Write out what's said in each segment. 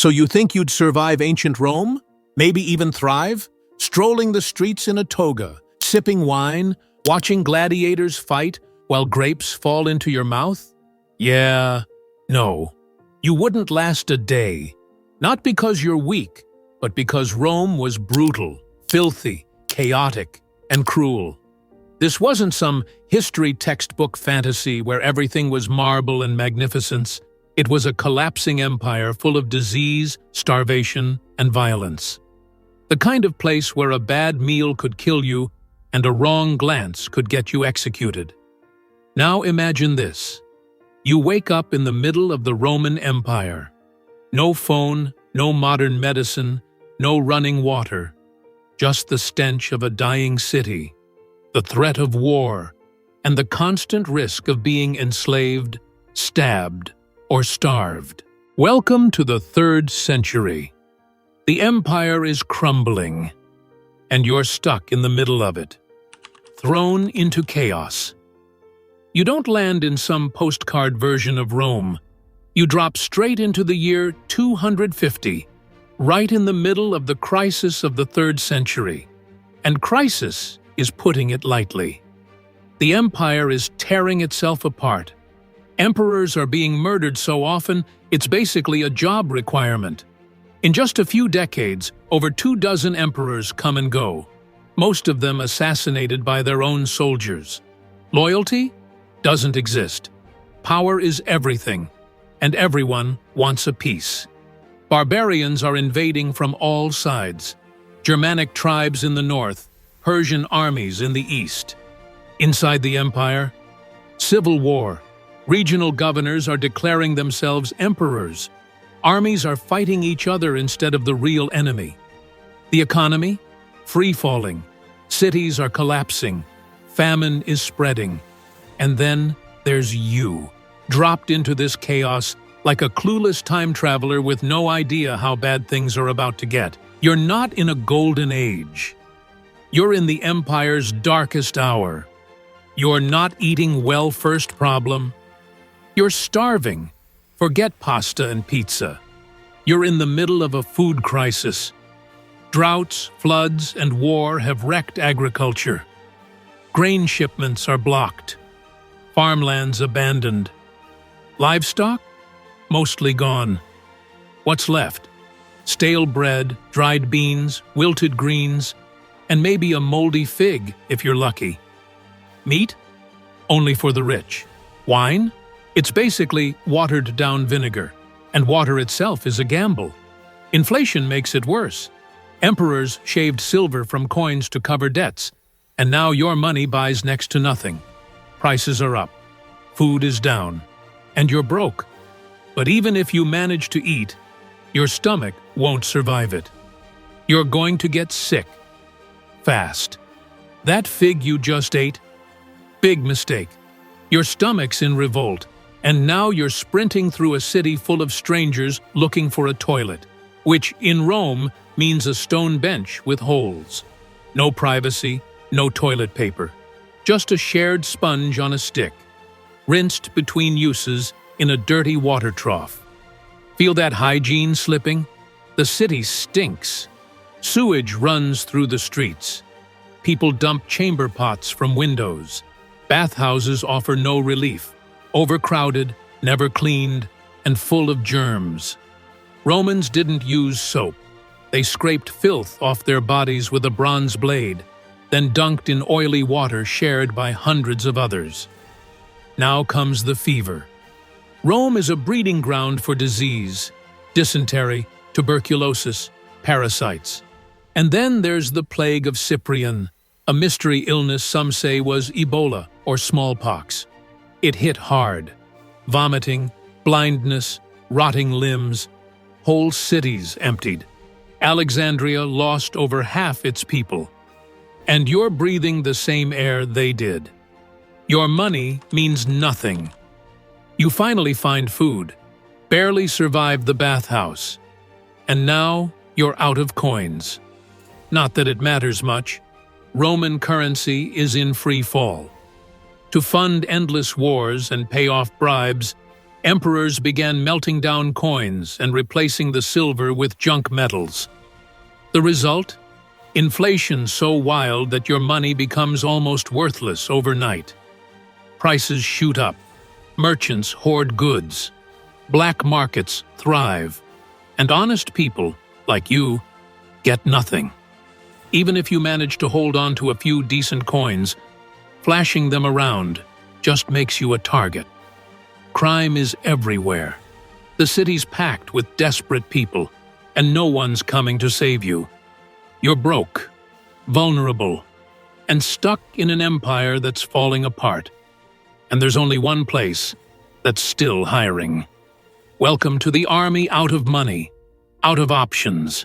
So you think you'd survive ancient Rome? Maybe even thrive? Strolling the streets in a toga, sipping wine, watching gladiators fight while grapes fall into your mouth? Yeah, no. You wouldn't last a day. Not because you're weak, but because Rome was brutal, filthy, chaotic, and cruel. This wasn't some history textbook fantasy where everything was marble and magnificence. It was a collapsing empire full of disease, starvation, and violence. The kind of place where a bad meal could kill you and a wrong glance could get you executed. Now imagine this. You wake up in the middle of the Roman Empire. No phone, no modern medicine, no running water. Just the stench of a dying city, the threat of war, and the constant risk of being enslaved, stabbed, or starved. Welcome to the 3rd century. The empire is crumbling, and you're stuck in the middle of it, thrown into chaos. You don't land in some postcard version of Rome. You drop straight into the year 250, right in the middle of the crisis of the 3rd century. And crisis is putting it lightly. The empire is tearing itself apart. Emperors are being murdered so often, it's basically a job requirement. In just a few decades, over 24 emperors come and go, most of them assassinated by their own soldiers. Loyalty doesn't exist. Power is everything, and everyone wants a piece. Barbarians are invading from all sides. Germanic tribes in the north, Persian armies in the east. Inside the empire, civil war. Regional governors are declaring themselves emperors. Armies are fighting each other instead of the real enemy. The economy? Free-falling. Cities are collapsing. Famine is spreading. And then there's you, dropped into this chaos like a clueless time traveler with no idea how bad things are about to get. You're not in a golden age. You're in the empire's darkest hour. You're not eating well first problem. You're starving. Forget pasta and pizza. You're in the middle of a food crisis. Droughts, floods, and war have wrecked agriculture. Grain shipments are blocked. Farmlands abandoned. Livestock? Mostly gone. What's left? Stale bread, dried beans, wilted greens, and maybe a moldy fig if you're lucky. Meat? Only for the rich. Wine? It's basically watered-down vinegar, and water itself is a gamble. Inflation makes it worse. Emperors shaved silver from coins to cover debts, and now your money buys next to nothing. Prices are up, food is down, and you're broke. But even if you manage to eat, your stomach won't survive it. You're going to get sick. Fast. That fig you just ate? Big mistake. Your stomach's in revolt, and now you're sprinting through a city full of strangers looking for a toilet, which in Rome means a stone bench with holes. No privacy, no toilet paper. Just a shared sponge on a stick, rinsed between uses in a dirty water trough. Feel that hygiene slipping? The city stinks. Sewage runs through the streets. People dump chamber pots from windows. Bathhouses offer no relief. Overcrowded, never cleaned, and full of germs. Romans didn't use soap. They scraped filth off their bodies with a bronze blade, then dunked in oily water shared by hundreds of others. Now comes the fever. Rome is a breeding ground for disease, dysentery, tuberculosis, parasites. And then there's the plague of Cyprian, a mystery illness some say was Ebola or smallpox. It hit hard. Vomiting, blindness, rotting limbs, whole cities emptied. Alexandria lost over half its people. And you're breathing the same air they did. Your money means nothing. You finally find food, barely survived the bathhouse, and now you're out of coins. Not that it matters much. Roman currency is in free fall. To fund endless wars and pay off bribes, Emperors began melting down coins and replacing the silver with junk metals. The result? Inflation so wild that your money becomes almost worthless overnight. Prices shoot up. Merchants hoard goods. Black markets thrive. And honest people, like you, get nothing. Even if you manage to hold on to a few decent coins, flashing them around just makes you a target. Crime is everywhere. The city's packed with desperate people, and no one's coming to save you. You're broke, vulnerable, and stuck in an empire that's falling apart. And there's only one place that's still hiring. Welcome to the army out of money, out of options.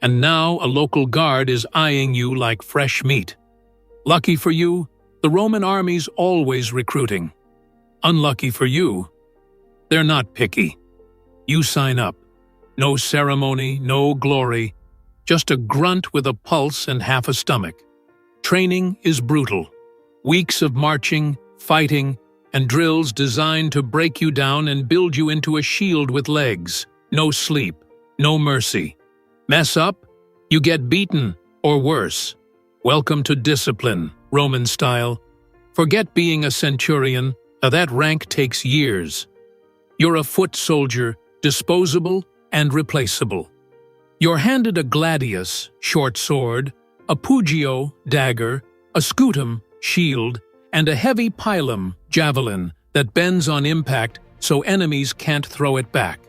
And now a local guard is eyeing you like fresh meat. Lucky for you, the Roman army's always recruiting. Unlucky for you, they're not picky. You sign up. No ceremony, no glory, just a grunt with a pulse and half a stomach. Training is brutal. Weeks of marching, fighting, and drills designed to break you down and build you into a shield with legs. No sleep, no mercy. Mess up, you get beaten, or worse. Welcome to discipline, Roman style. Forget being a centurion, that rank takes years. You're a foot soldier, disposable and replaceable. You're handed a gladius, short sword, a pugio, dagger, a scutum, shield, and a heavy pilum, javelin, that bends on impact so enemies can't throw it back.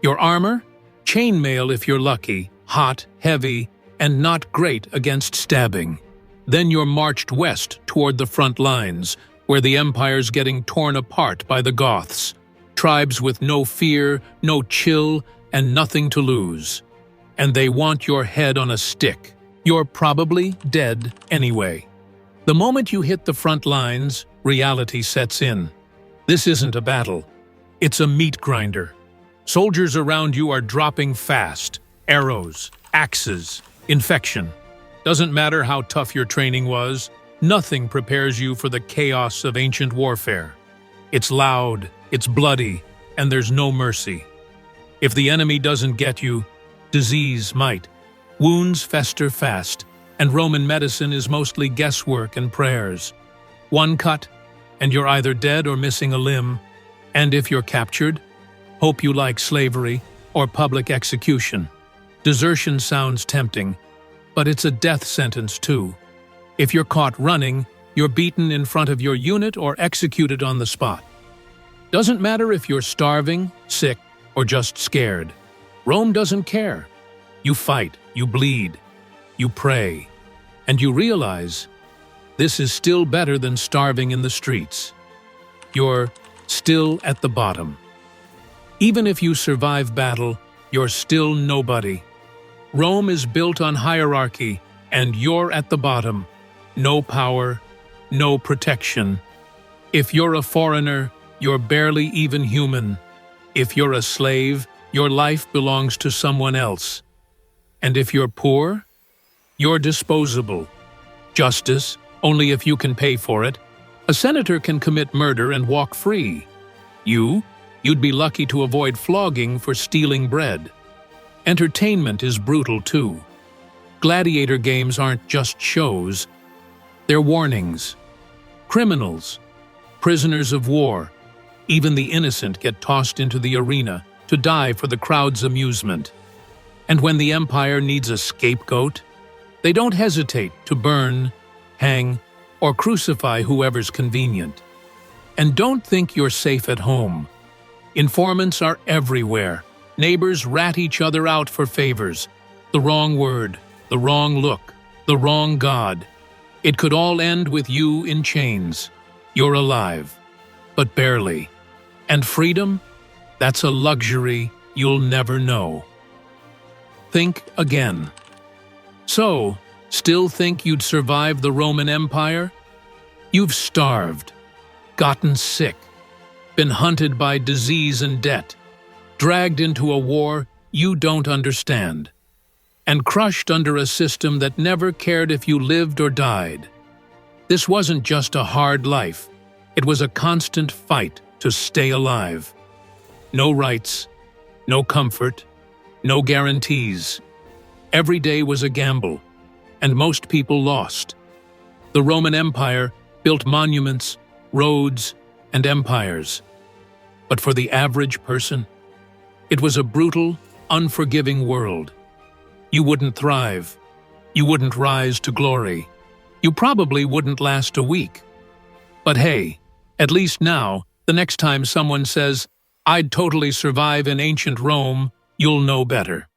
Your armor? Chainmail if you're lucky, hot, heavy, and not great against stabbing. Then you're marched west toward the front lines, where the empire's getting torn apart by the Goths. Tribes with no fear, no chill, and nothing to lose. And they want your head on a stick. You're probably dead anyway. The moment you hit the front lines, reality sets in. This isn't a battle. It's a meat grinder. Soldiers around you are dropping fast. Arrows, axes, infection. Doesn't matter how tough your training was, nothing prepares you for the chaos of ancient warfare. It's loud, it's bloody, and there's no mercy. If the enemy doesn't get you, disease might. Wounds fester fast, and Roman medicine is mostly guesswork and prayers. One cut, and you're either dead or missing a limb. And if you're captured, hope you like slavery or public execution. Desertion sounds tempting, but it's a death sentence too. If you're caught running, you're beaten in front of your unit or executed on the spot. Doesn't matter if you're starving, sick, or just scared. Rome doesn't care. You fight, you bleed, you pray, and you realize this is still better than starving in the streets. You're still at the bottom. Even if you survive battle, you're still nobody. Rome is built on hierarchy, and you're at the bottom. No power, no protection. If you're a foreigner, you're barely even human. If you're a slave, your life belongs to someone else. And if you're poor, you're disposable. Justice, only if you can pay for it. A senator can commit murder and walk free. You'd be lucky to avoid flogging for stealing bread. Entertainment is brutal too. Gladiator games aren't just shows. They're warnings. Criminals, prisoners of war, even the innocent get tossed into the arena to die for the crowd's amusement. And when the empire needs a scapegoat, they don't hesitate to burn, hang, or crucify whoever's convenient. And don't think you're safe at home. Informants are everywhere. Neighbors rat each other out for favors. The wrong word, the wrong look, the wrong god. It could all end with you in chains. You're alive, but barely. And freedom? That's a luxury you'll never know. Think again. So, still think you'd survive the Roman Empire? You've starved, gotten sick, been hunted by disease and debt, dragged into a war you don't understand, and crushed under a system that never cared if you lived or died. This wasn't just a hard life, it was a constant fight to stay alive. No rights, no comfort, no guarantees. Every day was a gamble, and most people lost. The Roman Empire built monuments, roads, and empires. But for the average person, it was a brutal, unforgiving world. You wouldn't thrive. You wouldn't rise to glory. You probably wouldn't last a week. But hey, at least now, the next time someone says, "I'd totally survive in ancient Rome," you'll know better.